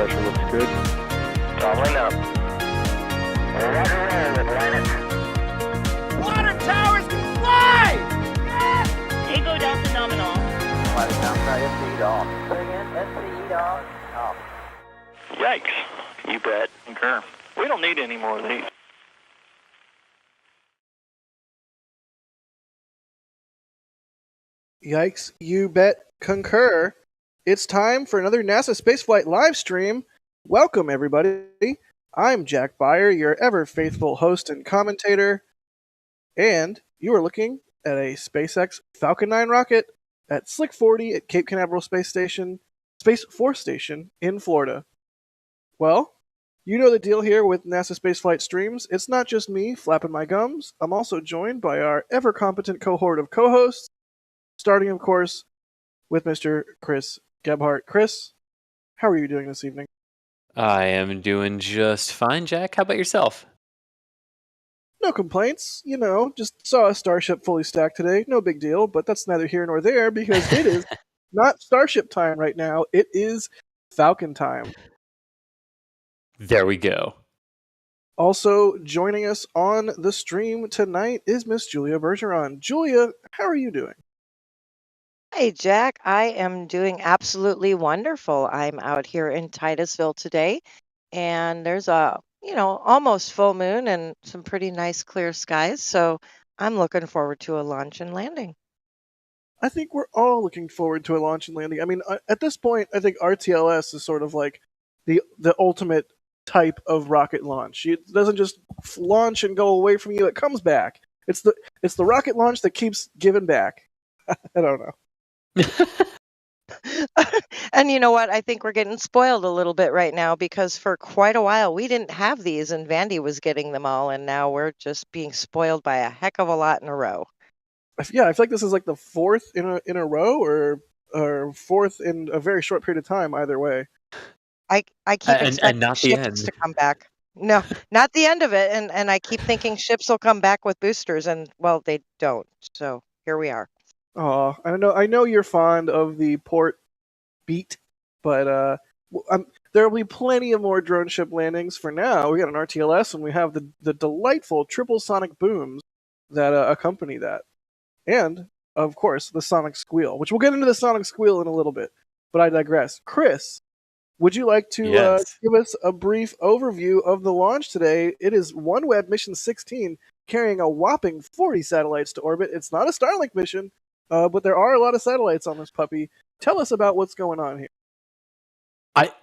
pressure looks good. Doubling up. Roger roll, Atlantis. Water towers can fly! Yes! Tango Delta nominal. Flight downside SC off. Bring in SC off. Yikes. You bet. Concur. We don't need any more of these. Yikes, you bet, concur. It's time for another NASA Spaceflight live stream. Welcome, everybody. I'm Jack Beyer, your ever faithful host and commentator, and you are looking at a SpaceX Falcon 9 rocket at SLC-40 at Cape Canaveral Space Force Station in Florida. Well, you know the deal here with NASA Spaceflight streams. It's not just me flapping my gums. I'm also joined by our ever competent cohort of co-hosts, starting, of course, with Mr. Chris Gebhardt. Chris, how are you doing this evening? I am doing just fine, Jack. How about yourself? No complaints. You know, just saw a Starship fully stacked today. No big deal, but that's neither here nor there because it is not Starship time right now. It is Falcon time. There we go. Also joining us on the stream tonight is Miss Julia Bergeron. Julia, how are you doing? Hey, Jack. I am doing absolutely wonderful. I'm out here in Titusville today, and there's a, almost full moon and some pretty nice clear skies. So I'm looking forward to a launch and landing. I think we're all looking forward to a launch and landing. I mean, at this point, I think RTLS is sort of like the ultimate type of rocket launch. It doesn't just launch and go away from you; it comes back. It's the rocket launch that keeps giving back. I don't know. And you know what? I think we're getting spoiled a little bit right now because for quite a while we didn't have these and Vandy was getting them all, and now we're just being spoiled by a heck of a lot in a row. Yeah, I feel like this is like the fourth in a row or fourth in a very short period of time, either way. I keep expecting not the ships end. to come back. No, not the end of it. And I keep thinking ships will come back with boosters, and well, they don't. So here we are. Oh, I know you're fond of the port beat, but there will be plenty of more drone ship landings. For now, we got an RTLS, and we have the delightful triple sonic booms that accompany that, and of course the sonic squeal, which we'll get into the sonic squeal in a little bit. But I digress. Chris, would you like to Yes. give us a brief overview of the launch today? It is OneWeb Mission 16, carrying a whopping 40 satellites to orbit. It's not a Starlink mission. But there are a lot of satellites on this puppy. Tell us about what's going on here.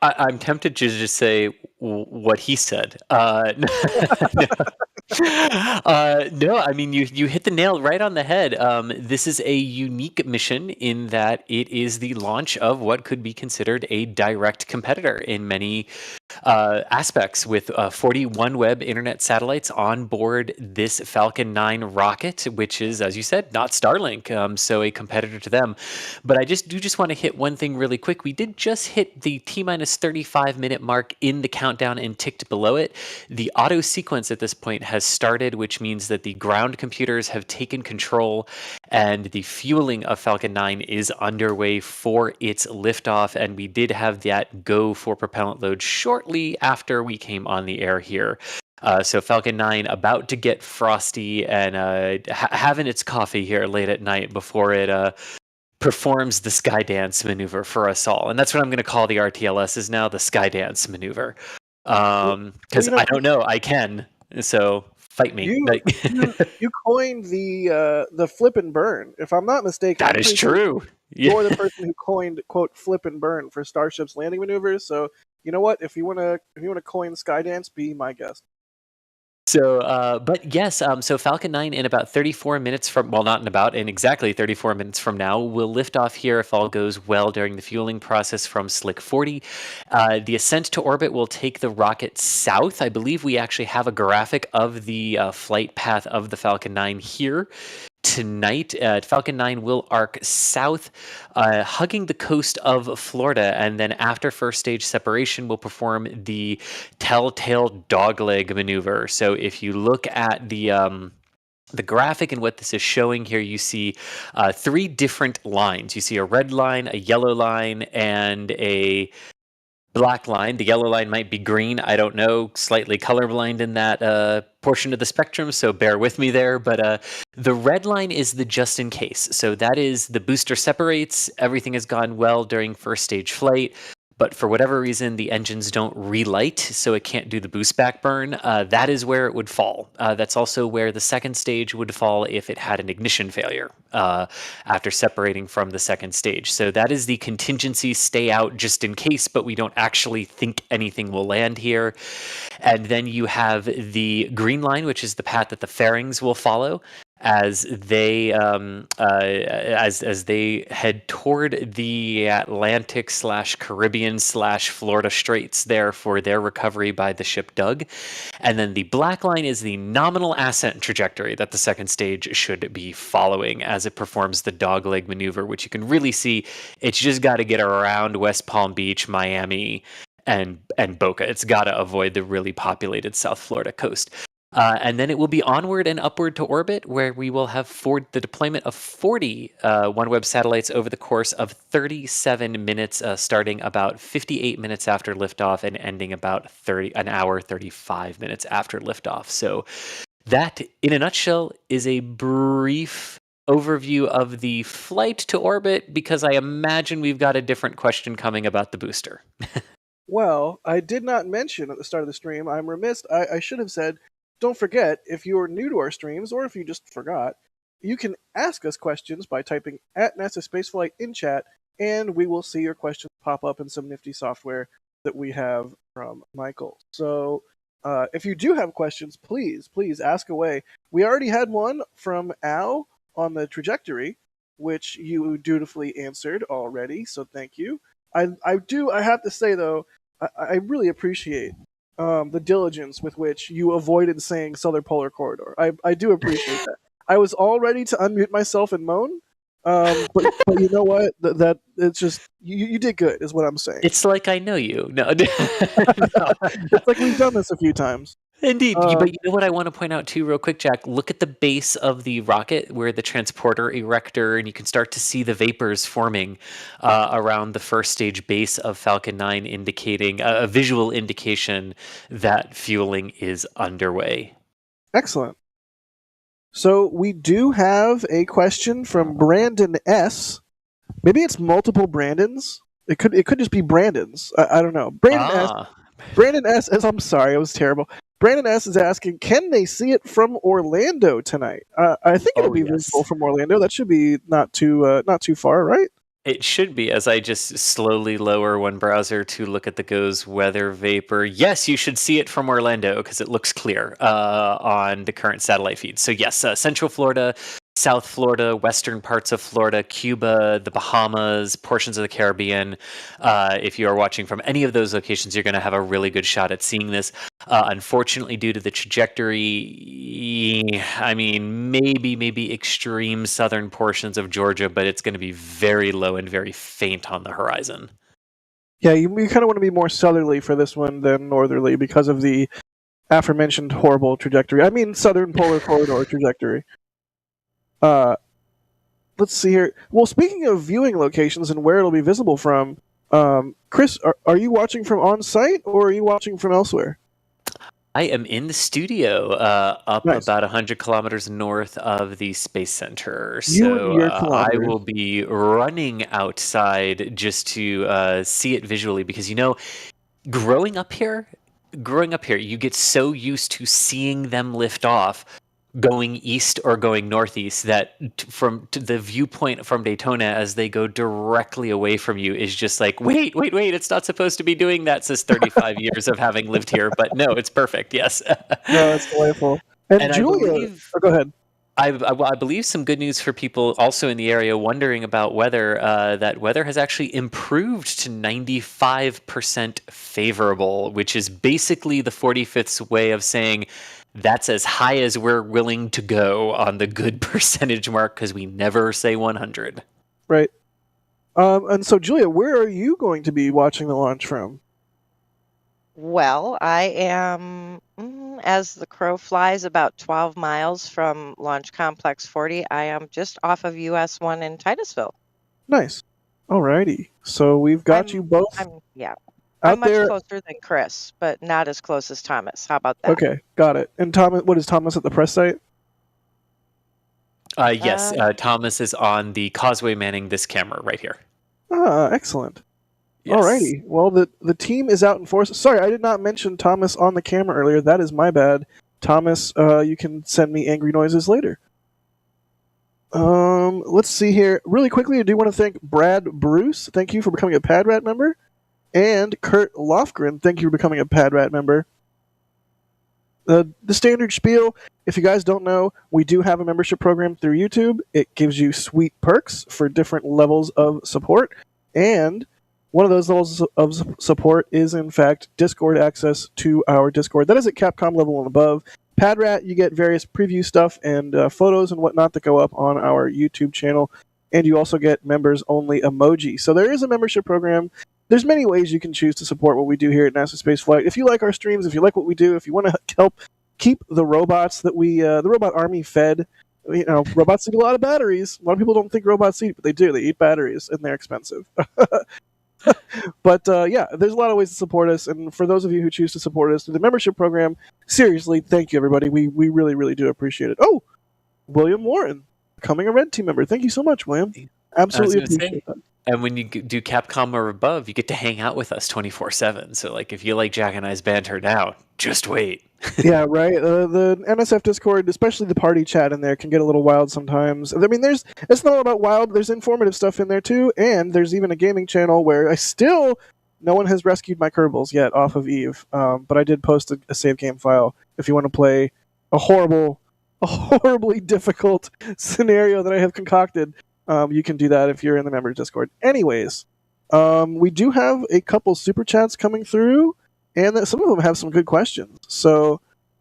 I'm tempted to just say what he said. No, I mean you hit the nail right on the head. This is a unique mission in that it is the launch of what could be considered a direct competitor in many aspects, with 40 OneWeb internet satellites on board this Falcon 9 rocket, which is, as you said, not Starlink, so a competitor to them. But I just want to hit one thing really quick. We did just hit the T-minus 35-minute mark in the countdown and ticked below it. The auto sequence at this point has started, which means that the ground computers have taken control and the fueling of Falcon 9 is underway for its liftoff. And we did have that go for propellant load shortly after we came on the air here. So Falcon 9 about to get frosty and having its coffee here late at night before it performs the Skydance maneuver for us all. And that's what I'm going to call the RTLSs now, the Skydance maneuver. Because I don't know, I can. So fight me. You coined the flip and burn, if I'm not mistaken. That is true. You're the person who coined, quote, flip and burn for Starship's landing maneuvers. So you know what? If you wanna coin Skydance, be my guest. So, but yes, so Falcon 9 in about 34 minutes from, well, not in about, in exactly 34 minutes from now, will lift off here if all goes well during the fueling process from SLC-40. The ascent to orbit will take the rocket south. I believe we actually have a graphic of the flight path of the Falcon 9 here. Tonight, Falcon 9 will arc south, hugging the coast of Florida, and then after first stage separation, will perform the telltale dogleg maneuver. So if you look at the graphic and what this is showing here, you see three different lines. You see a red line, a yellow line, and a black line. The yellow line might be green. I don't know. Slightly colorblind in that portion of the spectrum, so bear with me there. But the red line is the just in case. So that is the booster separates. Everything has gone well during first stage flight. But for whatever reason, the engines don't relight, so it can't do the boost back burn. That is where it would fall. That's also where the second stage would fall if it had an ignition failure after separating from the second stage. So that is the contingency, stay out just in case, but we don't actually think anything will land here. And then you have the green line, which is the path that the fairings will follow as they as they head toward the Atlantic / Caribbean / Florida Straits there for their recovery by the ship Doug. And then the black line is the nominal ascent trajectory that the second stage should be following as it performs the dogleg maneuver, which you can really see. It's just got to get around West Palm Beach, Miami, and Boca. It's got to avoid the really populated South Florida coast. And then it will be onward and upward to orbit, where we will have the deployment of 40 OneWeb satellites over the course of 37 minutes, starting about 58 minutes after liftoff and ending about an hour, 35 minutes after liftoff. So that, in a nutshell, is a brief overview of the flight to orbit, because I imagine we've got a different question coming about the booster. Well, I did not mention at the start of the stream, I'm remiss, I should have said, don't forget, if you're new to our streams, or if you just forgot, you can ask us questions by typing at NASASpaceflight in chat, and we will see your questions pop up in some nifty software that we have from Michael. So if you do have questions, please ask away. We already had one from Al on the trajectory, which you dutifully answered already, so thank you. I have to say, though, I really appreciate the diligence with which you avoided saying Southern Polar Corridor. I do appreciate that. I was all ready to unmute myself and moan, but you know what? That it's just you did good, is what I'm saying. It's like I know you. No, It's like we've done this a few times. Indeed. But you know what I want to point out too, real quick, Jack? Look at the base of the rocket where the transporter erector, and you can start to see the vapors forming around the first stage base of Falcon 9, indicating a visual indication that fueling is underway. Excellent. So we do have a question from Brandon S. Maybe it's multiple Brandons. It could just be Brandons. I don't know. Brandon S. I'm sorry, it was terrible. Brandon S. is asking, can they see it from Orlando tonight? I think it'll be visible from Orlando. That should be not too far, right? It should be, as I just slowly lower one browser to look at the GOES weather vapor. Yes, you should see it from Orlando because it looks clear on the current satellite feed. So yes, Central Florida, South Florida, western parts of Florida, Cuba, the Bahamas, portions of the Caribbean. If you are watching from any of those locations, you're going to have a really good shot at seeing this. Unfortunately, due to the trajectory, I mean, maybe extreme southern portions of Georgia, but it's going to be very low and very faint on the horizon. Yeah, you kind of want to be more southerly for this one than northerly because of the aforementioned horrible trajectory. I mean, Southern Polar Corridor trajectory. Let's see here. Well, speaking of viewing locations and where it'll be visible from, Chris, are you watching from on site or are you watching from elsewhere? I am in the studio up Nice. about 100 kilometers north of the Space Center. So I will be running outside just to see it visually because, you know, growing up here, you get so used to seeing them lift off going east or going northeast that from the viewpoint from Daytona as they go directly away from you is just like, wait, it's not supposed to be doing that, says 35 years of having lived here. But no, it's perfect. Yes. No, it's delightful. And Julia, go ahead. I believe some good news for people also in the area wondering about weather, that weather has actually improved to 95% favorable, which is basically the 45th way of saying that's as high as we're willing to go on the good percentage mark because we never say 100. Right. And so, Julia, where are you going to be watching the launch from? Well, I am, as the crow flies, about 12 miles from Launch Complex 40. I am just off of US 1 in Titusville. Nice. Alrighty. So we've got you both. Yeah. I'm Out much there. closer than Chris, but not as close as Thomas. How about that? Okay, got it. And Thomas, what is Thomas at the press site? Yes, Thomas is on the causeway manning this camera right here. Ah, excellent. Yes. Alrighty. Well, the team is out in force. Sorry, I did not mention Thomas on the camera earlier. That is my bad. Thomas, you can send me angry noises later. Let's see here. Really quickly, I do want to thank Brad Bruce. Thank you for becoming a PadRat member. And Kurt Lofgren, thank you for becoming a PadRat member. The standard spiel, if you guys don't know, we do have a membership program through YouTube. It gives you sweet perks for different levels of support. And one of those levels of support is, in fact, Discord access to our Discord. That is at Capcom level and above. PadRat, you get various preview stuff and photos and whatnot that go up on our YouTube channel. And you also get members-only emoji. So there is a membership program. There's many ways you can choose to support what we do here at NASA Spaceflight. If you like our streams, if you like what we do, if you want to help keep the robots that the robot army fed, robots eat a lot of batteries. A lot of people don't think robots eat, but they do. They eat batteries, and they're expensive. But yeah, there's a lot of ways to support us, and for those of you who choose to support us through the membership program, seriously, thank you, everybody. We really, really do appreciate it. Oh, William Warren, becoming a Red Team member. Thank you so much, William. Absolutely appreciate that. And when you do Capcom or above, you get to hang out with us 24/7. So, like, if you like Jack and I's banter now, just wait. Yeah, right. The NSF Discord, especially the party chat in there, can get a little wild sometimes. I mean, it's not all about wild. There's informative stuff in there too, and there's even a gaming channel where no one has rescued my Kerbals yet off of Eve. But I did post a save game file if you want to play a horribly difficult scenario that I have concocted. You can do that if you're in the members Discord. Anyways, we do have a couple super chats coming through, and some of them have some good questions. So,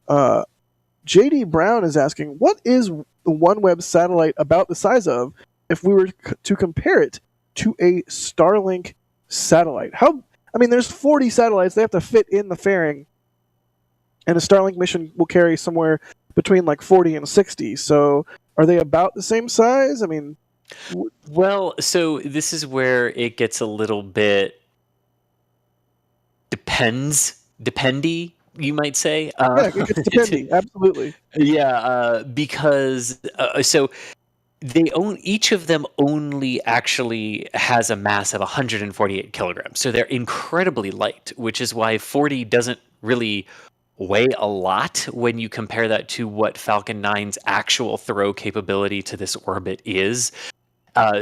JD Brown is asking, what is the OneWeb satellite about the size of if we were to compare it to a Starlink satellite? There's 40 satellites. They have to fit in the fairing, and a Starlink mission will carry somewhere between like 40 and 60. So, are they about the same size? Well, so this is where it gets a little bit dependy, you might say. Yeah, it gets dependy, absolutely. Yeah, because so each of them only actually has a mass of 148 kilograms, so they're incredibly light, which is why 40 doesn't really weigh a lot when you compare that to what Falcon 9's actual throw capability to this orbit is.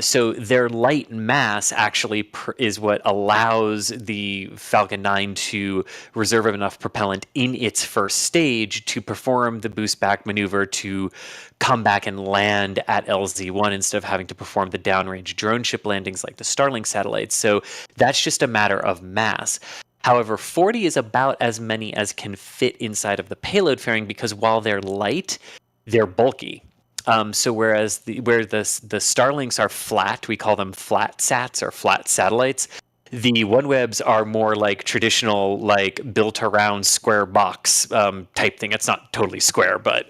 So their light mass actually is what allows the Falcon 9 to reserve enough propellant in its first stage to perform the boost back maneuver to come back and land at LZ-1 instead of having to perform the downrange drone ship landings like the Starlink satellites. So that's just a matter of mass. However, 40 is about as many as can fit inside of the payload fairing because while they're light, they're bulky. So whereas the Starlinks are flat, we call them flat sats or flat satellites. The OneWebs are more like traditional, like built around square box type thing. It's not totally square, but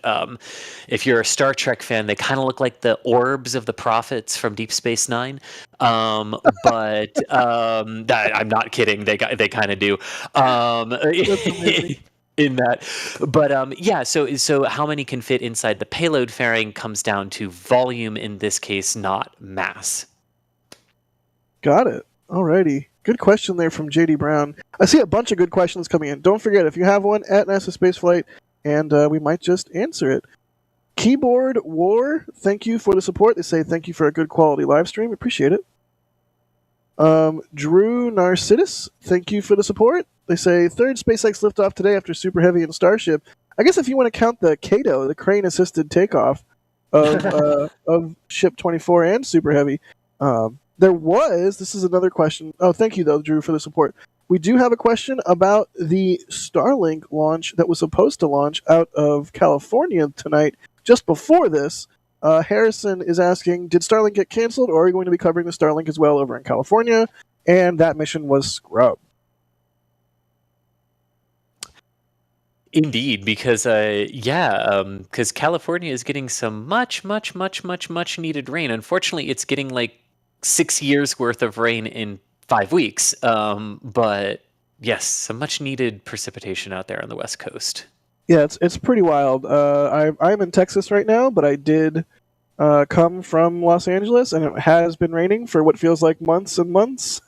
if you're a Star Trek fan, they kind of look like the orbs of the prophets from Deep Space Nine. But I'm not kidding. They kind of do. In that, but yeah, so how many can fit inside the payload fairing comes down to volume in this case, not mass. Got it. Alrighty. Good question there from JD Brown. I see a bunch of good questions coming in. Don't forget, if you have one, at NASA Spaceflight, and we might just answer it. Keyboard War, thank you for the support. They say thank you for a good quality live stream. Appreciate it. Drew Narcissus, thank you for the support. They say third SpaceX liftoff today after Super Heavy and Starship. I guess if you want to count the CATO, the crane-assisted takeoff of Ship 24 and Super Heavy, this is another question. Oh, thank you, though, Drew, for the support. We do have a question about the Starlink launch that was supposed to launch out of California tonight, just before this. Harrison is asking, did Starlink get canceled, or are we going to be covering the Starlink as well over in California? And that mission was scrubbed. Indeed, because California is getting some much needed rain. Unfortunately, it's getting like 6 years worth of rain in 5 weeks. But Yes, some much needed precipitation out there on the West Coast. Yeah, it's pretty wild. I'm in Texas right now, but I did come from Los Angeles, and it has been raining for what feels like months and months,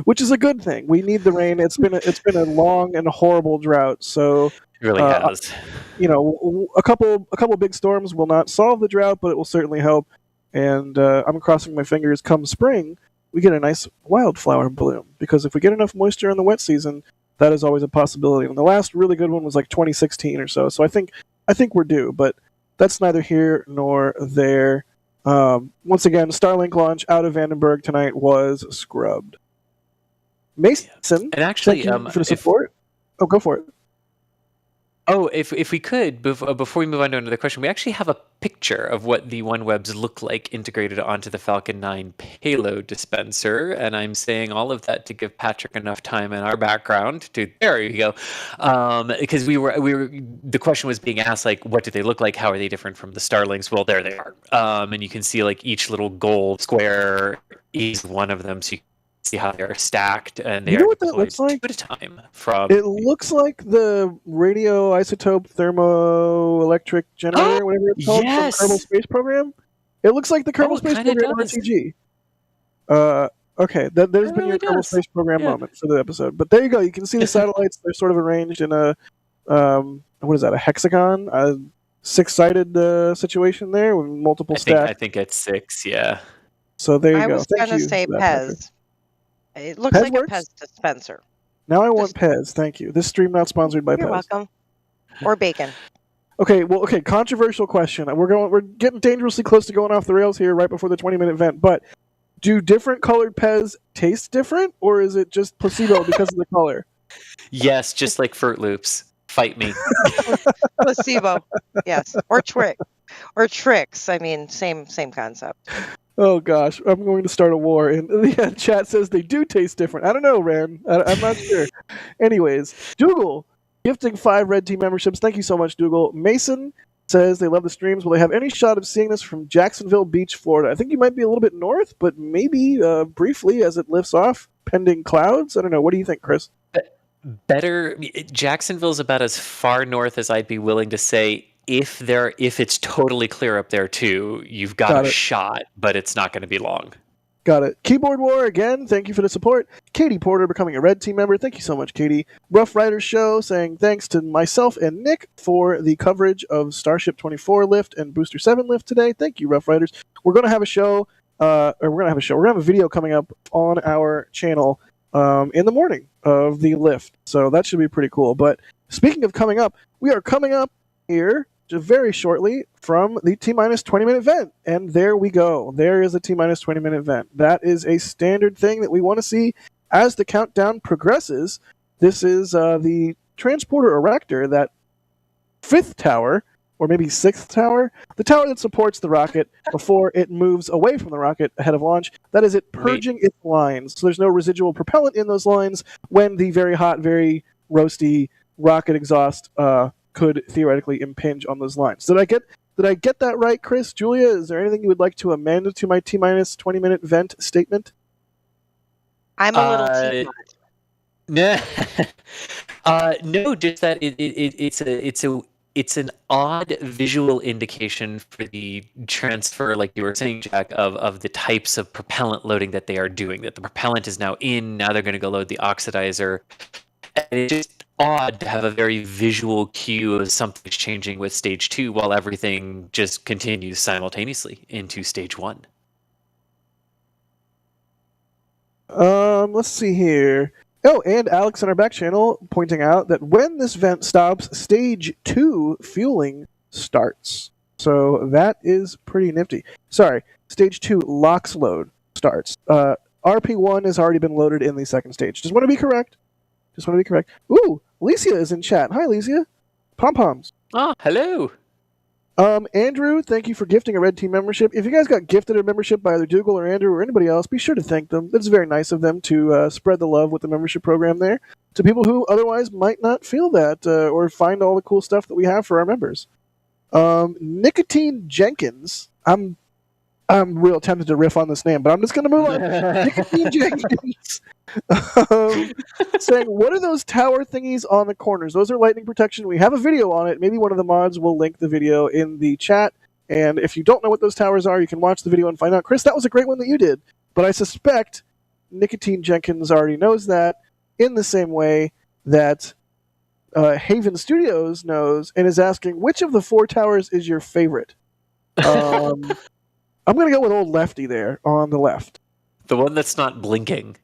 which is a good thing. We need the rain. It's been a long and horrible drought. So It really has. a couple big storms will not solve the drought, but it will certainly help. And I'm crossing my fingers. Come spring, we get a nice wildflower bloom, because if we get enough moisture in the wet season, that is always a possibility. And the last really good one was like 2016 or so. So I think we're due, but that's neither here nor there. Once again, Starlink launch out of Vandenberg tonight was scrubbed. Mason, And actually, thank you for the support. Go for it. Oh, if we could, before we move on to another question, we actually have a picture of what the OneWebs look like integrated onto the Falcon 9 payload dispenser, and I'm saying all of that to give Patrick enough time in our background to, there you go, because the question was being asked, like, what do they look like? How are they different from the Starlinks? Well, there they are, and you can see like each little gold square is one of them, so you can see how they are stacked, and they You know are what that deployed looks like? two at a time. From It looks like the radioisotope thermoelectric generator, whatever it's called, yes! from Kerbal Space Program. It looks like the Kerbal Oh, it Space kinda Program does. RTG. Okay, there's It been your really Kerbal does. Space Program Yeah. moment for the episode. But there you go. You can see the satellites. They're sort of arranged in a what is that? A hexagon, a six-sided situation there with multiple I stacks. think it's 6, yeah. So there you I go. was Thank going to you say for that, Patrick. Pez. It looks Pez like works? a Pez dispenser. Now I want Pez. Thank you. This stream not sponsored by You're Pez. welcome. Or bacon. Okay, controversial question. We're getting dangerously close to going off the rails here right before the 20-minute event, but do different colored Pez taste different, or is it just placebo because of the color? Yes, just like Fruit Loops. Fight me. Placebo. Yes. Or tricks. I mean, same concept. Oh gosh, I'm going to start a war. And the chat says they do taste different. I don't know, Ran. I'm not sure. Anyways, Dougal gifting 5 Red Team memberships. Thank you so much, Dougal. Mason says they love the streams. Will they have any shot of seeing this from Jacksonville Beach, Florida? I think you might be a little bit north, but maybe briefly as it lifts off, pending clouds. I don't know. What do you think, Chris? Better. Jacksonville's about as far north as I'd be willing to say. If it's totally clear up there too, you've got a shot, but it's not going to be long. Got it. Keyboard War again. Thank you for the support. Katie Porter becoming a Red Team member. Thank you so much, Katie. Rough Riders Show saying thanks to myself and Nick for the coverage of Starship 24 lift and Booster 7 lift today. Thank you, Rough Riders. We're going to have a show. We're going to have a video coming up on our channel in the morning of the lift. So that should be pretty cool. But speaking of coming up, we are coming up here very shortly from the T-minus 20-minute event. And there we go. There is a T-minus 20-minute event. That is a standard thing that we want to see as the countdown progresses. This is the transporter erector, that 5th tower, or maybe 6th tower, the tower that supports the rocket before it moves away from the rocket ahead of launch. That is it purging its lines. So there's no residual propellant in those lines when the very hot, very roasty rocket exhaust could theoretically impinge on those lines. Did I get that right, Chris? Julia, is there anything you would like to amend to my T-minus 20-minute vent statement? I'm a little teapot. No, just that it's an odd visual indication for the transfer, like you were saying, Jack, of the types of propellant loading that they are doing. That the propellant is now in. Now they're going to go load the oxidizer. And it's just odd to have a very visual cue of something's changing with stage 2 while everything just continues simultaneously into stage 1. Let's see here. Oh, and Alex on our back channel pointing out that when this vent stops, stage 2 fueling starts. So that is pretty nifty. Sorry, stage 2 LOX load starts. RP1 has already been loaded in the second stage. Just want to be correct. Ooh, Alicia is in chat. Hi, Alicia. Pom-poms. Oh, hello. Andrew, thank you for gifting a Red Team membership. If you guys got gifted a membership by either Dougal or Andrew or anybody else, be sure to thank them. It's very nice of them to spread the love with the membership program there to people who otherwise might not feel that or find all the cool stuff that we have for our members. Nicotine Jenkins, I'm I'm real tempted to riff on this name, but I'm just going to move on. Nicotine Jenkins saying, what are those tower thingies on the corners? Those are lightning protection. We have a video on it. Maybe one of the mods will link the video in the chat. And if you don't know what those towers are, you can watch the video and find out. Chris, that was a great one that you did. But I suspect Nicotine Jenkins already knows that in the same way that Haven Studios knows and is asking, which of the 4 towers is your favorite? I'm going to go with old Lefty there on the left. The one that's not blinking.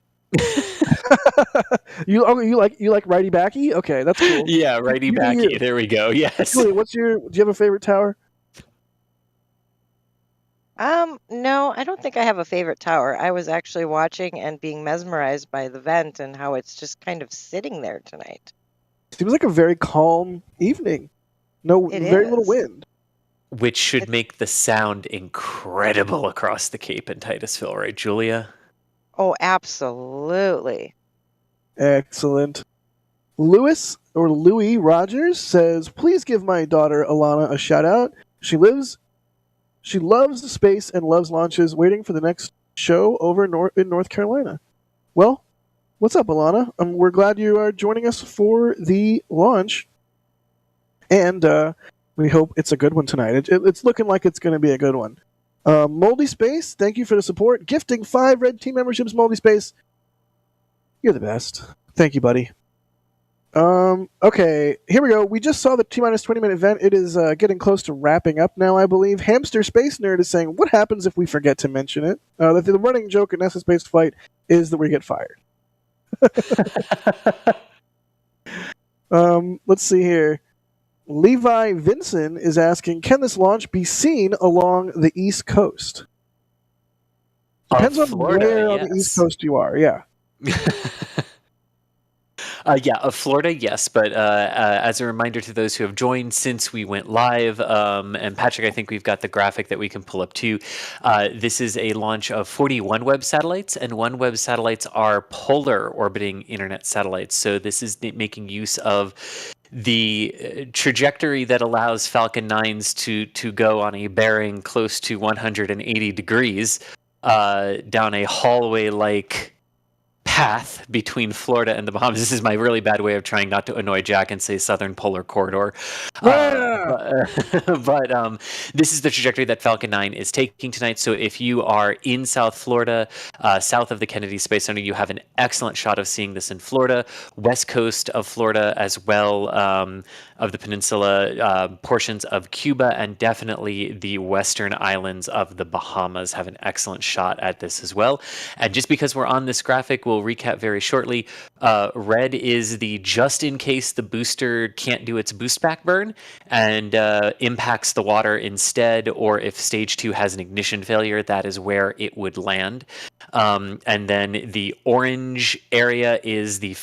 you like righty backy? Okay, that's cool. Yeah, righty backy. There we go. Yes. Julie, do you have a favorite tower? No, I don't think I have a favorite tower. I was actually watching and being mesmerized by the vent and how it's just kind of sitting there tonight. Seems like a very calm evening. Very little wind. Which should make the sound incredible across the Cape in Titusville, right, Julia? Oh, absolutely. Excellent. Louis Rogers says, please give my daughter Alana a shout out. She loves space and loves launches, waiting for the next show over in North Carolina. Well, what's up, Alana? We're glad you are joining us for the launch. And we hope it's a good one tonight. It's looking like it's going to be a good one. Moldy Space, thank you for the support. Gifting 5 red team memberships, Moldy Space. You're the best. Thank you, buddy. Okay, here we go. We just saw the T-minus 20-minute event. It is getting close to wrapping up now, I believe. Hamster Space Nerd is saying, what happens if we forget to mention it? The running joke at NASASpaceflight is that we get fired. Let's see here. Levi Vinson is asking, can this launch be seen along the East Coast? Depends on where on the East Coast you are, yeah. Of Florida, yes. But as a reminder to those who have joined since we went live, and Patrick, I think we've got the graphic that we can pull up too. This is a launch of 40 OneWeb satellites, and OneWeb satellites are polar orbiting internet satellites. So this is making use of the trajectory that allows Falcon 9s to go on a bearing close to 180 degrees down a hallway-like path between Florida and the Bahamas. This is my really bad way of trying not to annoy Jack and say Southern Polar Corridor. But this is the trajectory that Falcon 9 is taking tonight. So if you are in South Florida, south of the Kennedy Space Center, you have an excellent shot of seeing this in Florida. West coast of Florida as well, of the peninsula, portions of Cuba, and definitely the western islands of the Bahamas have an excellent shot at this as well. And just because we're on this graphic, we'll recap very shortly. Red is the just in case the booster can't do its boost back burn and impacts the water instead, or if stage 2 has an ignition failure, that is where it would land. And then the orange area is the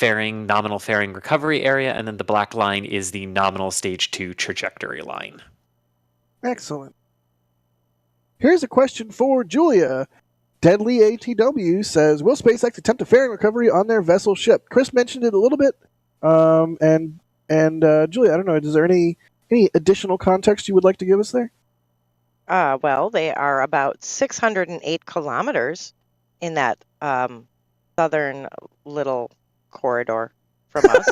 nominal fairing recovery area, and then the black line is the nominal stage 2 trajectory line. Excellent. Here's a question for Julia. Deadly ATW says, will SpaceX attempt a fairing recovery on their vessel ship? Chris mentioned it a little bit. And Julia, I don't know, is there any additional context you would like to give us there? Well, they are about 608 kilometers in that southern little corridor from us.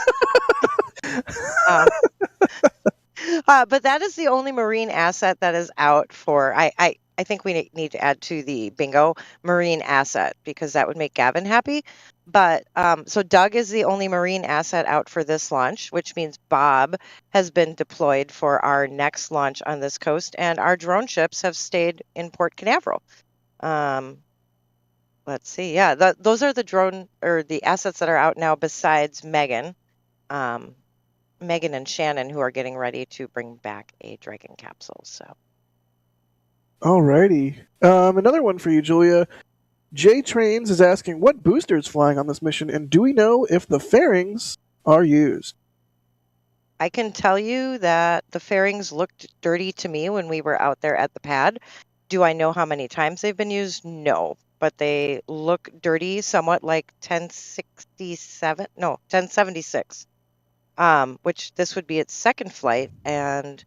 But that is the only marine asset that is out for, I think we need to add to the bingo marine asset, because that would make Gavin happy. But so Doug is the only marine asset out for this launch, which means Bob has been deployed for our next launch on this coast, and our drone ships have stayed in Port Canaveral. Let's see. Yeah, those are the drone or the assets that are out now besides Megan. Megan and Shannon, who are getting ready to bring back a Dragon capsule. So. Alrighty. Another one for you, Julia. J Trains is asking, what booster is flying on this mission, and do we know if the fairings are used? I can tell you that the fairings looked dirty to me when we were out there at the pad. Do I know how many times they've been used? No, but they look dirty, somewhat like 1076, which this would be its second flight, and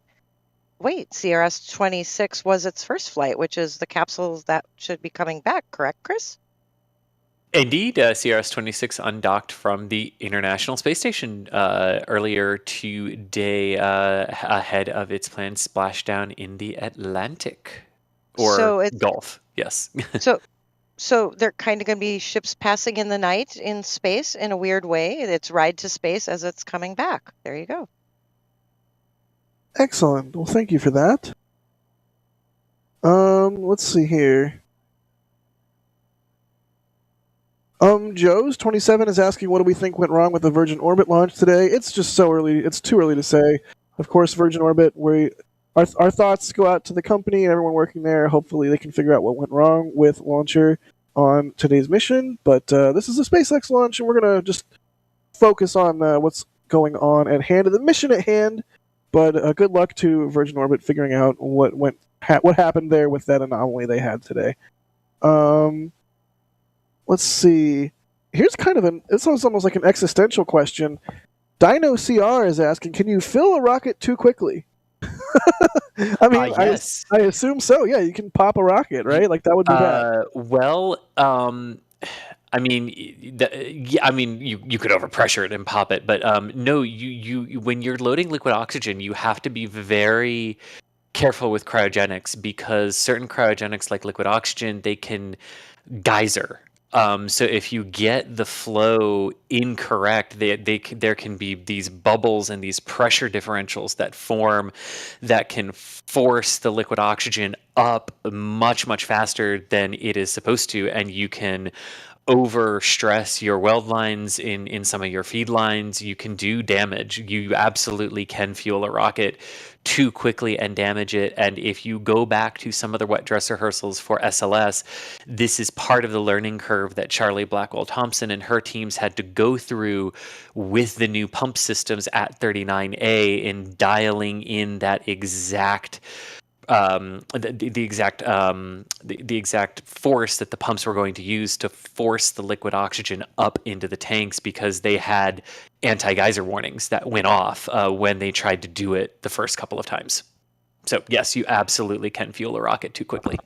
wait, CRS-26 was its first flight, which is the capsule that should be coming back, correct, Chris? Indeed, CRS-26 undocked from the International Space Station earlier today ahead of its planned splashdown in the Atlantic. Or So it's Gulf, yes. so they're kind of going to be ships passing in the night in space in a weird way. It's ride to space as it's coming back. There you go. Excellent. Well, thank you for that. Let's see here. Joe's 27 is asking, what do we think went wrong with the Virgin Orbit launch today? It's just so early. It's too early to say. Of course, Virgin Orbit, our thoughts go out to the company and everyone working there. Hopefully they can figure out what went wrong with launcher on today's mission. But this is a SpaceX launch, and we're going to just focus on what's going on at hand, the mission at hand. But good luck to Virgin Orbit figuring out what happened there with that anomaly they had today. Let's see. Here's kind of this was almost like an existential question. Dino CR is asking, can you fill a rocket too quickly? I mean, yes. I assume so. Yeah, you can pop a rocket, right? Like that would be bad. Well, I mean, you could overpressure it and pop it, but no, you when you're loading liquid oxygen, you have to be very careful with cryogenics, because certain cryogenics, like liquid oxygen, they can geyser. So if you get the flow incorrect, there can be these bubbles and these pressure differentials that form that can force the liquid oxygen up much, much faster than it is supposed to, and you can overstress your weld lines in some of your feed lines. You can do damage. You absolutely can fuel a rocket too quickly and damage it. And if you go back to some of the wet dress rehearsals for SLS, this is part of the learning curve that Charlie Blackwell Thompson and her teams had to go through with the new pump systems at 39A in dialing in that exact the exact force that the pumps were going to use to force the liquid oxygen up into the tanks, because they had anti-geyser warnings that went off when they tried to do it the first couple of times. So yes, you absolutely can fuel a rocket too quickly.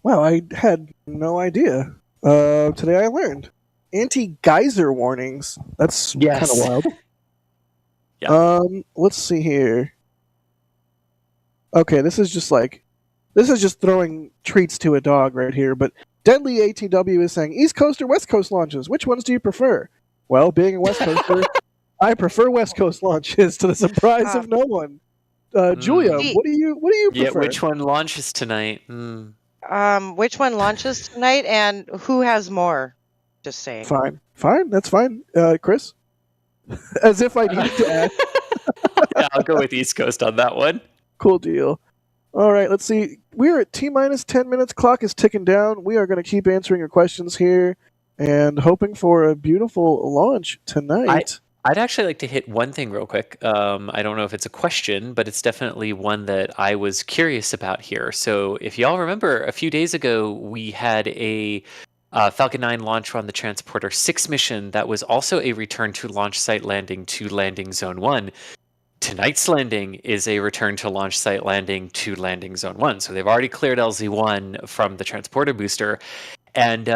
Wow, I had no idea. Today I learned anti-geyser warnings. That's kind of wild. Yeah. Let's see here. Okay, this is just throwing treats to a dog right here, but Deadly ATW is saying, East Coast or West Coast launches, which ones do you prefer? Well, being a West Coaster, I prefer West Coast launches, to the surprise of no one. Julia, what do you prefer? Yeah, which one launches tonight? Which one launches tonight, and who has more? Just saying. Fine, that's fine. Chris? As if I needed to add. Yeah, I'll go with East Coast on that one. Cool deal. All right, let's see. We're at T-minus 10 minutes. Clock is ticking down. We are going to keep answering your questions here and hoping for a beautiful launch tonight. I'd actually like to hit one thing real quick. I don't know if it's a question, but it's definitely one that I was curious about here. So if y'all remember, a few days ago, we had a Falcon 9 launch on the Transporter 6 mission that was also a return to launch site landing to landing zone 1. Tonight's landing is a return to launch site landing to landing zone 1. So they've already cleared LZ1 from the transporter booster. And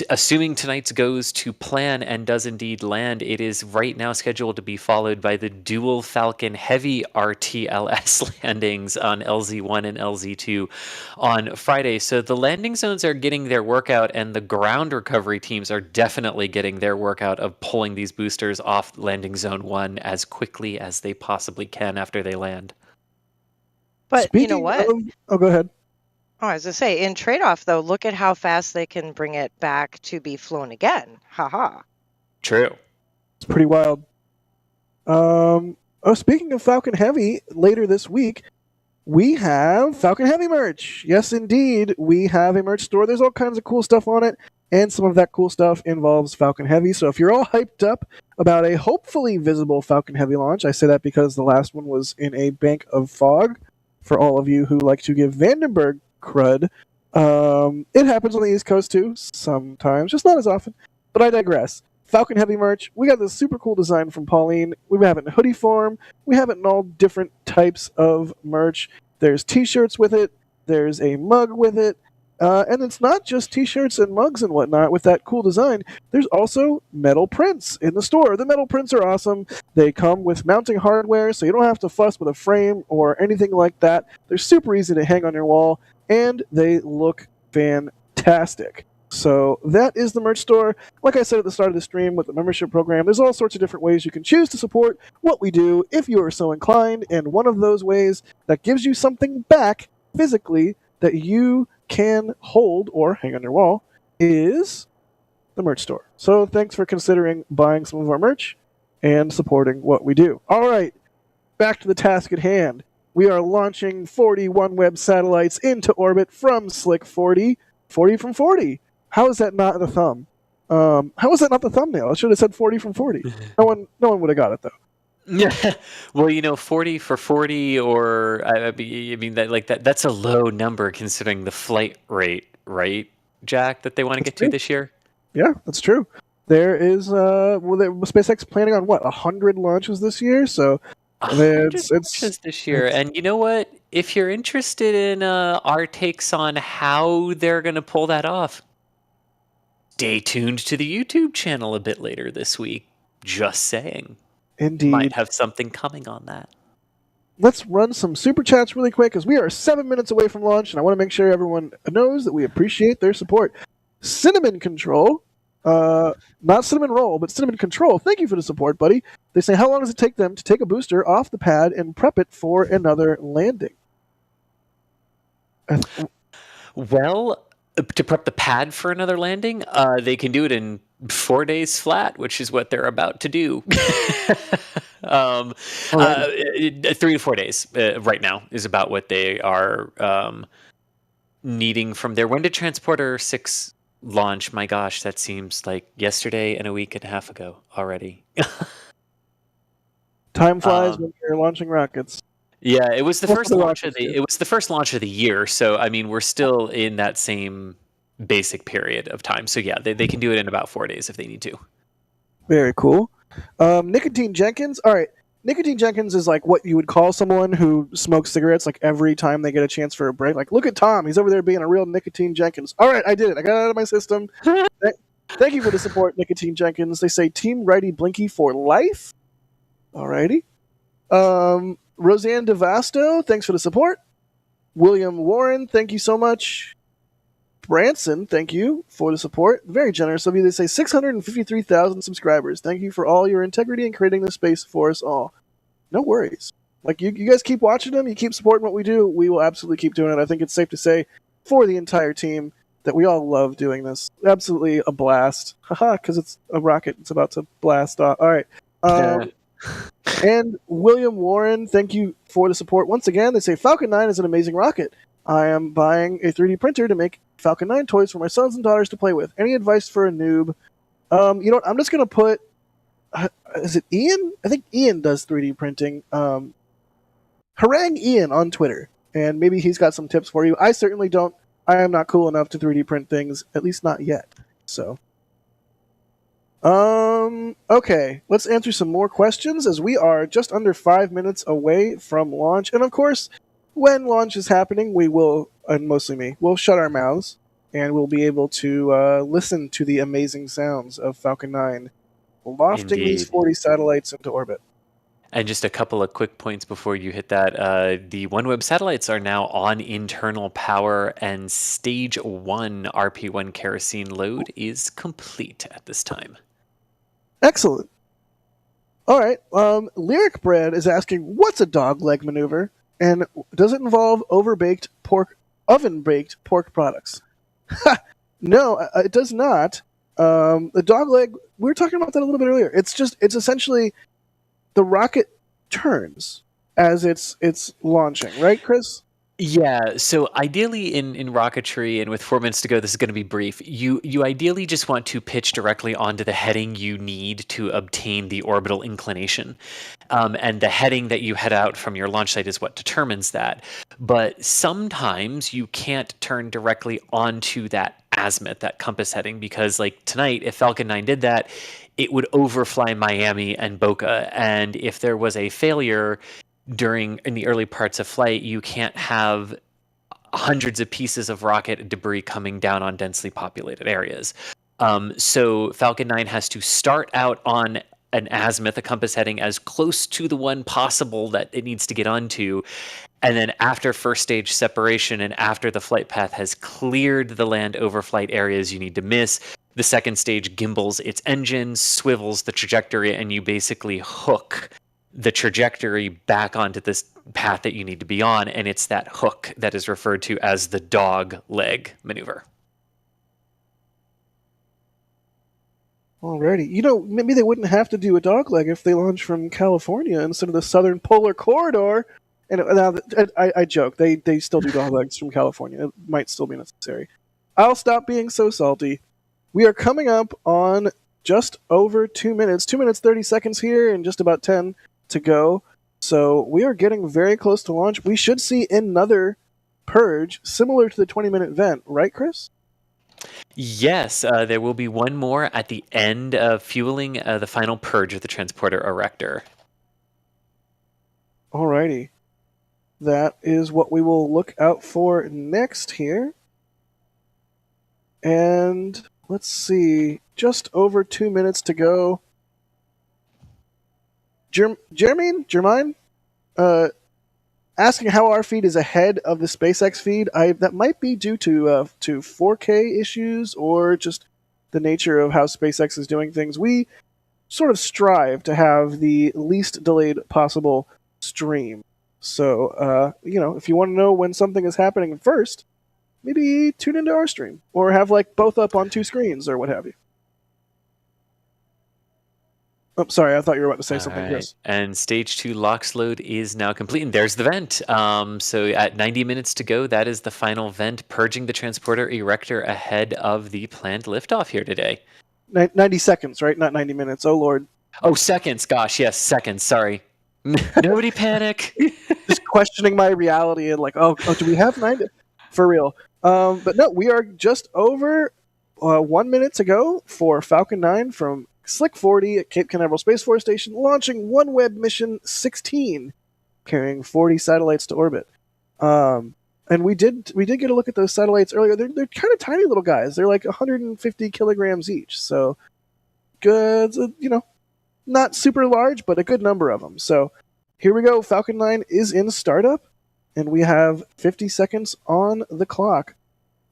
assuming tonight's goes to plan and does indeed land, it is right now scheduled to be followed by the dual Falcon Heavy RTLS landings on LZ1 and LZ2 on Friday. So the landing zones are getting their workout, and the ground recovery teams are definitely getting their workout of pulling these boosters off landing zone 1 as quickly as they possibly can after they land. But you know what? Go ahead. Oh, I was going to say, in trade-off, though, look at how fast they can bring it back to be flown again. Ha-ha. True. It's pretty wild. Speaking of Falcon Heavy, later this week, we have Falcon Heavy merch. Yes, indeed. We have a merch store. There's all kinds of cool stuff on it, and some of that cool stuff involves Falcon Heavy. So if you're all hyped up about a hopefully visible Falcon Heavy launch, I say that because the last one was in a bank of fog, for all of you who like to give Vandenberg crud. It happens on the East Coast too, sometimes, just not as often. But I digress. Falcon Heavy merch. We got this super cool design from Pauline. We have it in hoodie form. We have it in all different types of merch. There's t-shirts with it. There's a mug with it. And it's not just t-shirts and mugs and whatnot with that cool design. There's also metal prints in the store. The metal prints are awesome. They come with mounting hardware, so you don't have to fuss with a frame or anything like that. They're super easy to hang on your wall, and they look fantastic. So that is the merch store. Like I said at the start of the stream with the membership program, there's all sorts of different ways you can choose to support what we do if you are so inclined, and one of those ways that gives you something back physically that you can hold or hang on your wall is the merch store. So thanks for considering buying some of our merch and supporting what we do. All right, back to the task at hand. We are launching 40 OneWeb satellites into orbit from Slick 40. 40 from 40. How is that not the thumb? How is that not the thumbnail? I should have said 40 from 40. No one would have got it though. Yeah, well, 40 for 40, or I mean that's a low number considering the flight rate, right, Jack? That they want to get to this year. Yeah, that's true. There is SpaceX planning on 100 launches this year, so 100 launches this year. And you know what? If you're interested in our takes on how they're going to pull that off, stay tuned to the YouTube channel a bit later this week. Just saying. Indeed. Might have something coming on that. Let's run some super chats really quick because we are 7 minutes away from launch, and I want to make sure everyone knows that we appreciate their support. Cinnamon Control, not Cinnamon Roll, but Cinnamon Control, thank you for the support, buddy. They say, how long does it take them to take a booster off the pad and prep it for another landing? Well, to prep the pad for another landing, they can do it in 4 days flat, which is what they're about to do. 3 to 4 days right now is about what they are needing from there. When did Transporter 6 launch? My gosh, that seems like yesterday and a week and a half ago already. Time flies when you're launching rockets. Yeah, it was the first launch of the year. So I mean, we're still in that same basic period of time. So yeah, they can do it in about 4 days if they need to. Very cool. Nicotine Jenkins. All right. Nicotine Jenkins is like what you would call someone who smokes cigarettes like every time they get a chance for a break. Like, look at Tom. He's over there being a real Nicotine Jenkins. All right, I did it. I got it out of my system. Thank you for the support, Nicotine Jenkins. They say Team Righty Blinky for life. All righty. Roseanne DeVasto, thanks for the support. William Warren, thank you so much. Branson, thank you for the support. Very generous of you. They say 653,000 subscribers. Thank you for all your integrity in creating this space for us all. No worries. Like, you guys keep watching them, you keep supporting what we do, we will absolutely keep doing it. I think it's safe to say for the entire team that we all love doing this. Absolutely a blast. Haha, because it's a rocket. It's about to blast off. All right. And William Warren, thank you for the support. Once again, they say Falcon 9 is an amazing rocket. I am buying a 3D printer to make Falcon 9 toys for my sons and daughters to play with. Any advice for a noob? You know what? I'm just going to put... is it Ian? I think Ian does 3D printing. Harangue Ian on Twitter, and maybe he's got some tips for you. I certainly don't. I am not cool enough to 3D print things, at least not yet. So... okay, let's answer some more questions as we are just under 5 minutes away from launch. And of course, when launch is happening, we will, and mostly me, we'll shut our mouths and we'll be able to listen to the amazing sounds of Falcon 9 lofting these 40 satellites into orbit. And just a couple of quick points before you hit that. The OneWeb satellites are now on internal power, and stage 1 RP1 kerosene load is complete at this time. Excellent. All right. Lyric Bread is asking, what's a dog leg maneuver? And does it involve oven-baked pork products? No, it does not. The dog leg, we were talking about that a little bit earlier. It's essentially the rocket turns as it's launching, right, Chris? Yeah, so ideally in rocketry and with 4 minutes to go, this is going to be brief. You ideally just want to pitch directly onto the heading you need to obtain the orbital inclination. And the heading that you head out from your launch site is what determines that. But sometimes you can't turn directly onto that azimuth, that compass heading, because like tonight, if Falcon 9 did that, it would overfly Miami and Boca. And if there was a failure in the early parts of flight, you can't have hundreds of pieces of rocket debris coming down on densely populated areas. So Falcon 9 has to start out on an azimuth, a compass heading, as close to the one possible that it needs to get onto. And then after first stage separation and after the flight path has cleared the land overflight areas you need to miss, the second stage gimbals its engine, swivels the trajectory, and you basically hook the trajectory back onto this path that you need to be on, and it's that hook that is referred to as the dog leg maneuver. Alrighty. Maybe they wouldn't have to do a dog leg if they launched from California instead of the Southern Polar Corridor. And now, I joke. They still do dog legs from California. It might still be necessary. I'll stop being so salty. We are coming up on just over 2 minutes. 2 minutes, 30 seconds here and just about 10 to go. So we are getting very close to launch. We should see another purge similar to the 20-minute vent, right, Chris? Yes, there will be one more at the end of fueling the final purge of the transporter erector. Alrighty. That is what we will look out for next here. And let's see, just over 2 minutes to go. Jermaine, asking how our feed is ahead of the SpaceX feed. That might be due to 4K issues or just the nature of how SpaceX is doing things. We sort of strive to have the least delayed possible stream. So, if you want to know when something is happening first, maybe tune into our stream or have like both up on two screens or what have you. Oh, sorry, I thought you were about to say something, Right. Chris. And stage 2 LOX load is now complete, and there's the vent. So at 90 minutes to go, that is the final vent, purging the transporter erector ahead of the planned liftoff here today. 90 seconds, right? Not 90 minutes. Oh, Lord. Oh, seconds. Gosh, yes, seconds. Sorry. Nobody panic. Just questioning my reality and like, oh, do we have 90? For real. But no, we are just over 1 minute to go for Falcon 9 from SLC-40 at Cape Canaveral Space Force Station, launching OneWeb mission 16, carrying 40 satellites to orbit. And we did get a look at those satellites earlier. They're kind of tiny little guys. They're like 150 kilograms each. So good, not super large, but a good number of them. So here we go. Falcon 9 is in startup, and we have 50 seconds on the clock.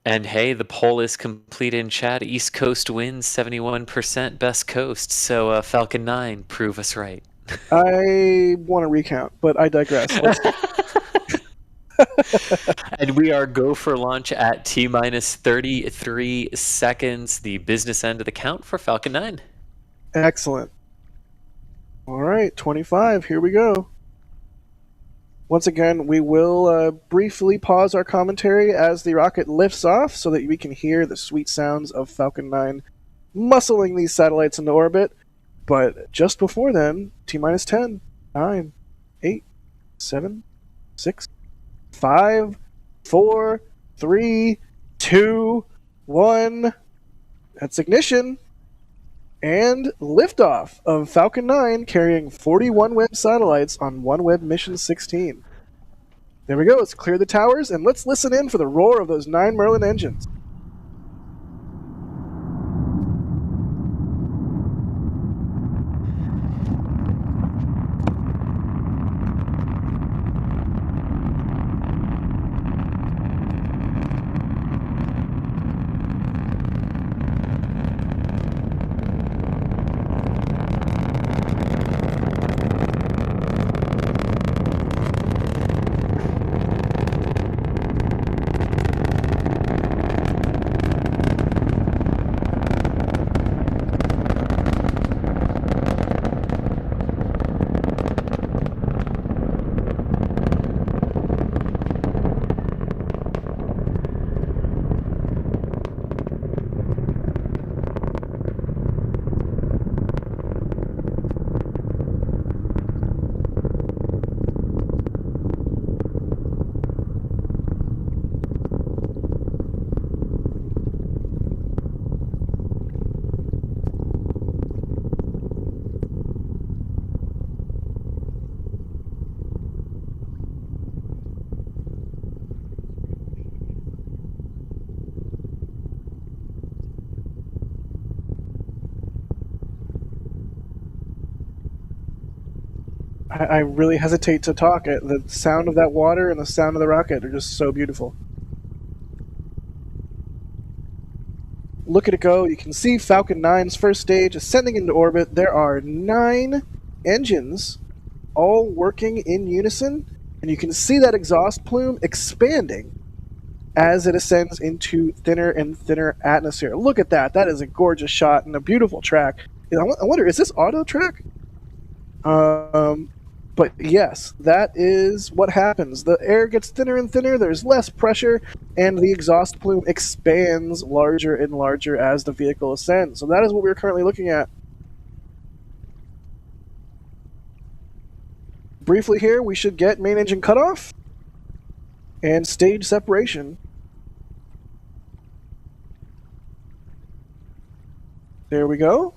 And hey, the poll is complete in chat. East Coast wins 71%, best coast. So Falcon 9, prove us right. I want to recount, but I digress. And we are go for launch at T-minus 33 seconds, the business end of the count for Falcon 9. Excellent. All right, 25. Here we go. Once again, we will briefly pause our commentary as the rocket lifts off so that we can hear the sweet sounds of Falcon 9 muscling these satellites into orbit. But just before then, T-minus 10, 9, 8, 7, 6, 5, 4, 3, 2, 1. That's ignition. And liftoff of Falcon 9 carrying 40 OneWeb satellites on OneWeb Mission 16. There we go. Let's clear the towers and let's listen in for the roar of those 9 Merlin engines. I really hesitate to talk. The sound of that water and the sound of the rocket are just so beautiful. Look at it go. You can see Falcon 9's first stage ascending into orbit. There are 9 engines all working in unison, and you can see that exhaust plume expanding as it ascends into thinner and thinner atmosphere. Look at that. That is a gorgeous shot and a beautiful track. I wonder, is this auto track? But yes, that is what happens. The air gets thinner and thinner, there's less pressure, and the exhaust plume expands larger and larger as the vehicle ascends. So that is what we're currently looking at. Briefly here, we should get main engine cutoff and stage separation. There we go.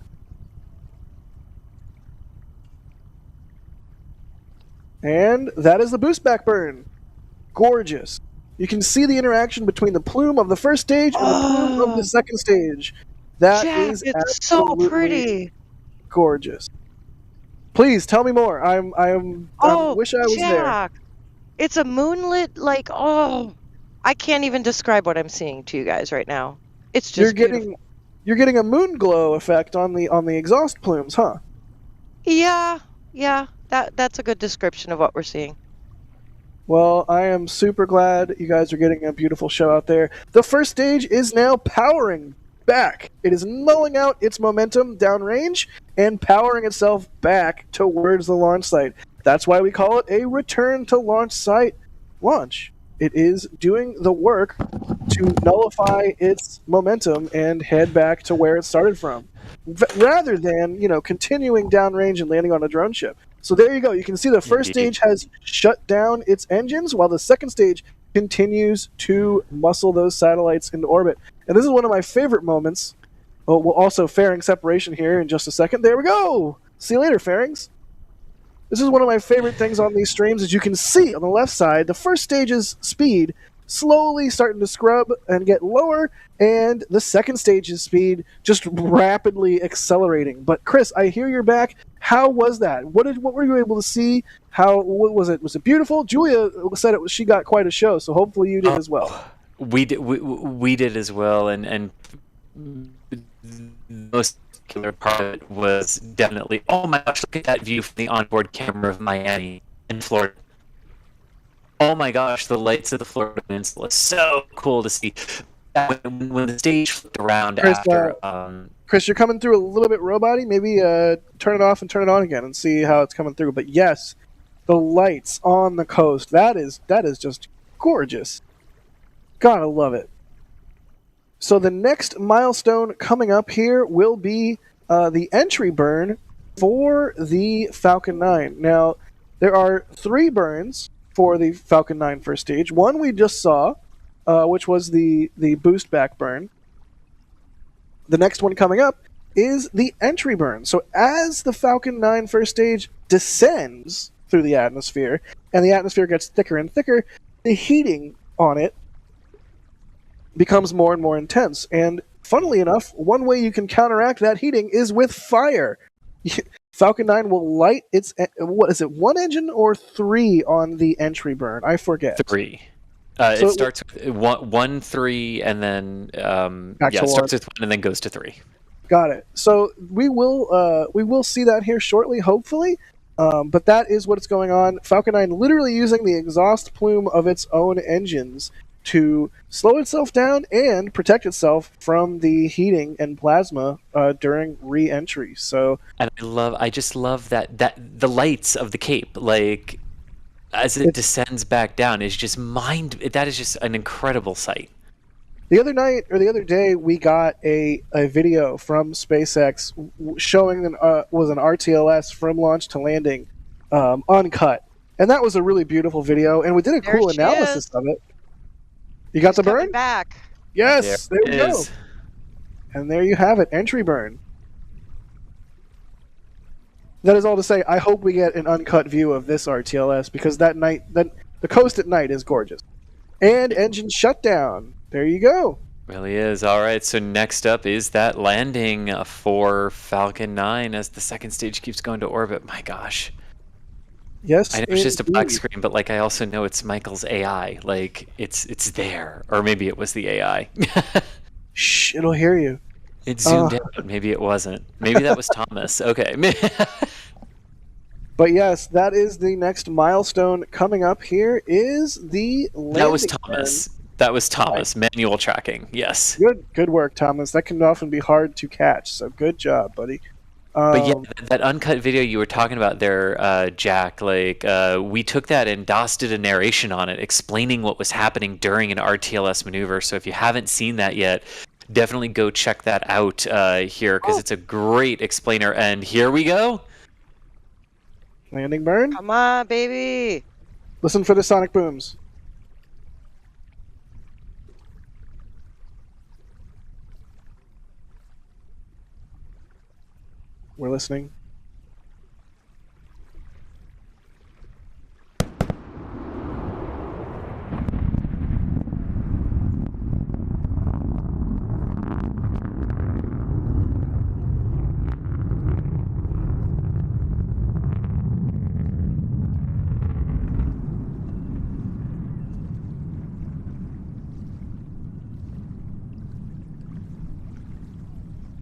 And that is the boost back burn. Gorgeous. You can see the interaction between the plume of the first stage and the plume of the second stage. That Jack, is it's so absolutely pretty. gorgeous. Please tell me more. I wish I was there. Jack, it's a moonlit, like, I can't even describe what I'm seeing to you guys right now. It's just beautiful. You're getting a moon glow effect on the exhaust plumes, huh? Yeah. That's a good description of what we're seeing. Well, I am super glad you guys are getting a beautiful show out there. The first stage is now powering back. It is nulling out its momentum downrange and powering itself back towards the launch site. That's why we call it a return to launch site launch. It is doing the work to nullify its momentum and head back to where it started from, rather than, continuing downrange and landing on a drone ship. So there you go. You can see the first stage has shut down its engines, while the second stage continues to muscle those satellites into orbit. And this is one of my favorite moments. Well, we'll also fairing separation here in just a second. There we go. See you later, fairings. This is one of my favorite things on these streams. As you can see on the left side, the first stage's speed slowly starting to scrub and get lower, and the second stage's speed just rapidly accelerating. But Chris, I hear you're back. How was that? What were you able to see? What was it? Was it beautiful? Julia said she got quite a show, so hopefully you did as well. We did as well, and the most killer part of it was definitely, oh my gosh, look at that view from the onboard camera of Miami in Florida. Oh my gosh, the lights of the Florida Peninsula. So cool to see. When the stage flipped around Chris, you're coming through a little bit robot-y. Maybe turn it off and turn it on again and see how it's coming through. But yes, the lights on the coast, that is just gorgeous. Gotta love it. So the next milestone coming up here will be the entry burn for the Falcon 9. Now, there are 3 burns for the Falcon 9 first stage. One we just saw, which was the boost back burn. The next one coming up is the entry burn. So as the Falcon 9 first stage descends through the atmosphere, and the atmosphere gets thicker and thicker, the heating on it becomes more and more intense. And funnily enough, one way you can counteract that heating is with fire. Falcon 9 will light its, what is it, 1 engine or 3 on the entry burn? I forget. 3. It starts with 1, 3, and then it starts with 1 and then goes to 3. Got it. So we will see that here shortly, hopefully. But that is what's going on. Falcon 9 literally using the exhaust plume of its own engines to slow itself down and protect itself from the heating and plasma during re-entry. So, and I just love that the lights of the Cape, like as it descends back down, is just that is just an incredible sight. The other night or the other day, we got a video from SpaceX showing was an RTLS from launch to landing, uncut, and that was a really beautiful video. And we did a cool analysis of it. You got the burn? Back. Yes, there we go. And there you have it, entry burn. That is all to say, I hope we get an uncut view of this RTLS, because the coast at night is gorgeous. And engine shutdown. There you go. Really is. All right, so next up is that landing for Falcon 9 as the second stage keeps going to orbit. My gosh. Yes, I know it's just a black indeed. screen, but like I also know it's Michael's AI. Like it's there, or maybe it was the AI. Shh, it'll hear you. It zoomed out. Maybe it wasn't. Maybe that was Thomas. Okay. But yes, that is the next milestone coming up. Here is the landing. That was Thomas. That was Thomas. Manual tracking. Yes. Good work, Thomas. That can often be hard to catch. So good job, buddy. But yeah, that uncut video you were talking about there, Jack, like we took that and DOS did a narration on it, explaining what was happening during an RTLS maneuver. So if you haven't seen that yet, definitely go check that out here, because it's a great explainer. And here we go. Landing burn. Come on, baby. Listen for the sonic booms. We're listening.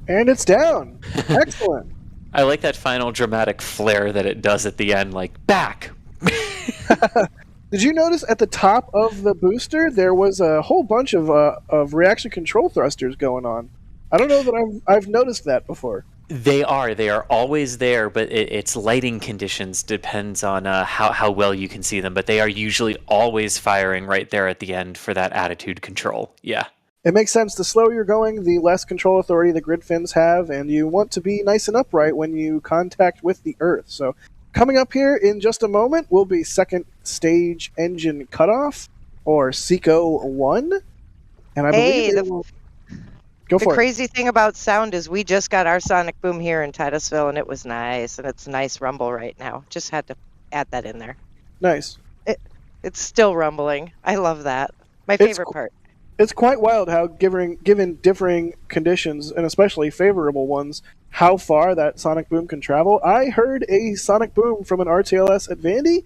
And it's down. Excellent. I like that final dramatic flare that it does at the end, like back. Did you notice at the top of the booster there was a whole bunch of reaction control thrusters going on? I don't know that I've noticed that before. They are always there, but its lighting conditions depends on how well you can see them. But they are usually always firing right there at the end for that attitude control. Yeah. It makes sense. The slower you're going, the less control authority the grid fins have, and you want to be nice and upright when you contact with the Earth. So, coming up here in just a moment will be second stage engine cutoff, or SECO 1. And I believe Go for The it. crazy thing about sound is we just got our sonic boom here in Titusville, and it was nice, and it's a nice rumble right now. Just had to add that in there. Nice. It's still rumbling. I love that. My favorite part. It's quite wild how, given differing conditions, and especially favorable ones, how far that sonic boom can travel. I heard a sonic boom from an RTLS at Vandy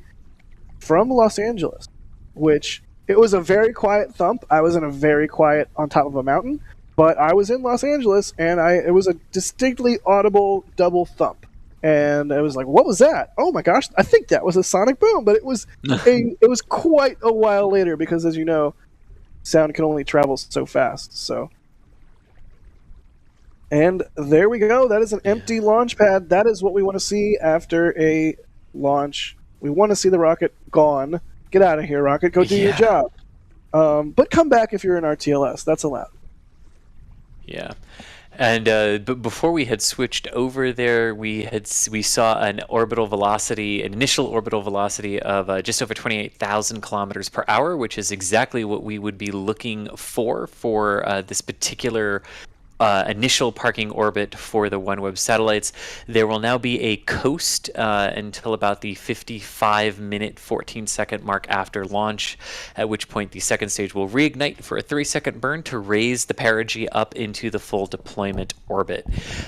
from Los Angeles, which it was a very quiet thump. I was in a very quiet on top of a mountain, but I was in Los Angeles, and it was a distinctly audible double thump. And I was like, "What was that? Oh my gosh! I think that was a sonic boom." But it was quite a while later, because, as you know, sound can only travel so fast. So, and there we go. That is an empty launch pad. That is what we want to see after a launch. We want to see the rocket gone. Get out of here, rocket. Go do your job. But come back if you're in RTLS. That's allowed. Yeah. And but before we had switched over there, we saw an initial orbital velocity of just over 28,000 kilometers per hour, which is exactly what we would be looking for this particular initial parking orbit for the OneWeb satellites. There will now be a coast until about the 55-minute, 14-second mark after launch, at which point the second stage will reignite for a 3-second burn to raise the perigee up into the full deployment orbit.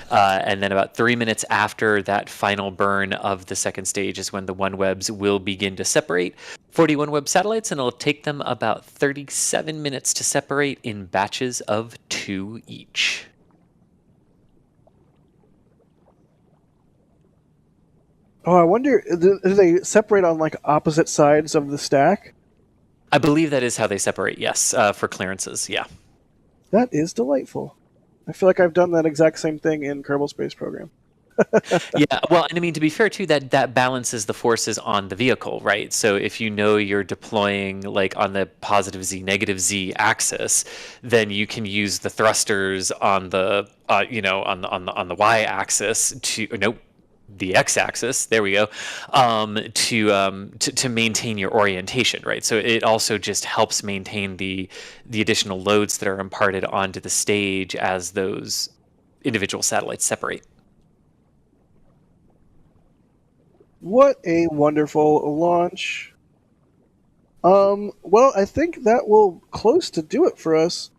And then about 3 minutes after that final burn of the second stage is when the OneWebs will begin to separate. 40 OneWeb satellites, and it'll take them about 37 minutes to separate in batches of 2 each. Oh, I wonder, do they separate on like opposite sides of the stack? I believe that is how they separate, yes, for clearances, yeah. That is delightful. I feel like I've done that exact same thing in Kerbal Space Program. Yeah, well, and I mean, to be fair too, that balances the forces on the vehicle, right? So if you know you're deploying like on the positive Z, negative Z axis, then you can use the thrusters on the on the Y axis the x-axis, there we go, to maintain your orientation, right? So it also just helps maintain the additional loads that are imparted onto the stage as those individual satellites separate. What a wonderful launch. Well, I think that will close to do it for us.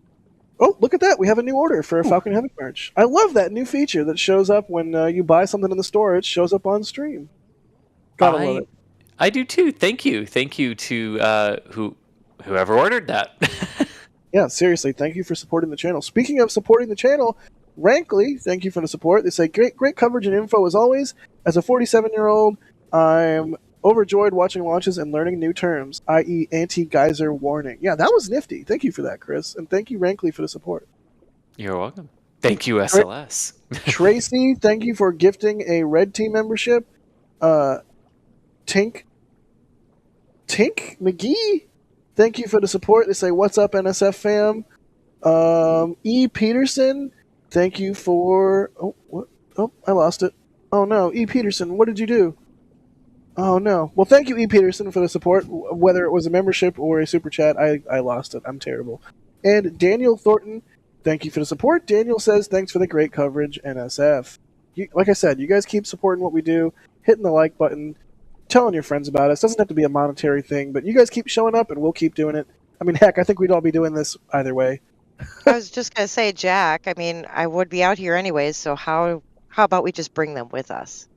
Oh, look at that. We have a new order for a Falcon Heavy March. I love that new feature that shows up when you buy something in the store. It shows up on stream. Gotta love it. I do too. Thank you. Thank you to whoever ordered that. Yeah, seriously, thank you for supporting the channel. Speaking of supporting the channel, Rankley, thank you for the support. They say, great coverage and info as always. As a 47-year-old, I'm overjoyed watching launches and learning new terms, i.e. anti-geyser warning. Yeah, that was nifty. Thank you for that, Chris. And thank you, Rankley, for the support. You're welcome. Thank you, SLS. Tracy, thank you for gifting a Red Team membership. Tink McGee, thank you for the support. They say, what's up, NSF fam? E. Peterson, thank you for... Oh, I lost it. Oh, no. E. Peterson, what did you do? Oh, no. Well, thank you, E. Peterson, for the support. Whether it was a membership or a super chat, I lost it. I'm terrible. And Daniel Thornton, thank you for the support. Daniel says, thanks for the great coverage, NSF. Like I said, you guys keep supporting what we do, hitting the like button, telling your friends about us. Doesn't have to be a monetary thing, but you guys keep showing up and we'll keep doing it. I mean, heck, I think we'd all be doing this either way. I was just going to say, Jack, I mean, I would be out here anyways, so how about we just bring them with us?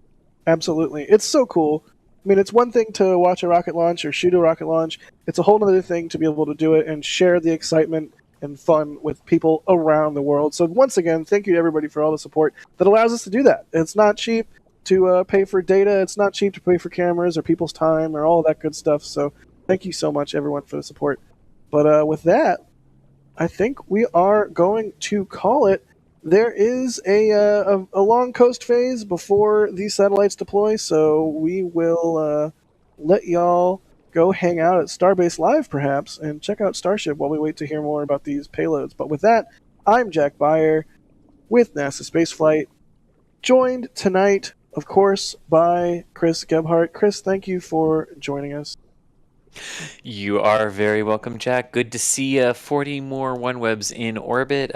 Absolutely. It's so cool. I mean, it's one thing to watch a rocket launch or shoot a rocket launch. It's a whole other thing to be able to do it and share the excitement and fun with people around the world. So once again, thank you to everybody for all the support that allows us to do that. It's not cheap to pay for data. It's not cheap to pay for cameras or people's time or all that good stuff. So thank you so much, everyone, for the support. But with that, I think we are going to call it. There is a long coast phase before these satellites deploy, so we will let y'all go hang out at Starbase Live, perhaps, and check out Starship while we wait to hear more about these payloads. But with that, I'm Jack Beyer with NASA Spaceflight, joined tonight, of course, by Chris Gebhardt. Chris, thank you for joining us. You are very welcome, Jack. Good to see 40 more OneWebs in orbit.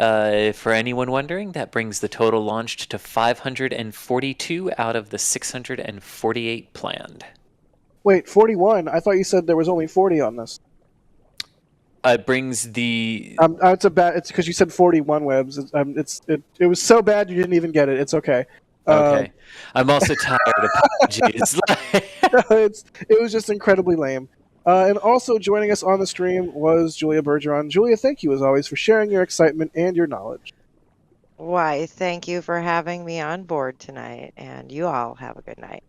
For anyone wondering, that brings the total launched to 542 out of the 648 planned. Wait, 41? I thought you said there was only 40 on this. It brings the... It's because you said 40 OneWebs. It was so bad you didn't even get it. It's okay. Okay. I'm also tired. Apologies. It was just incredibly lame. And also joining us on the stream was Julia Bergeron. Julia, thank you as always for sharing your excitement and your knowledge. Why, thank you for having me on board tonight, and you all have a good night.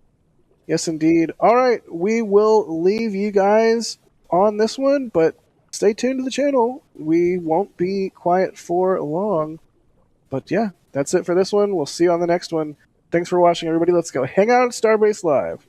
Yes, indeed. All right, we will leave you guys on this one, but stay tuned to the channel. We won't be quiet for long. But yeah, that's it for this one. We'll see you on the next one. Thanks for watching, everybody. Let's go hang out at Starbase Live.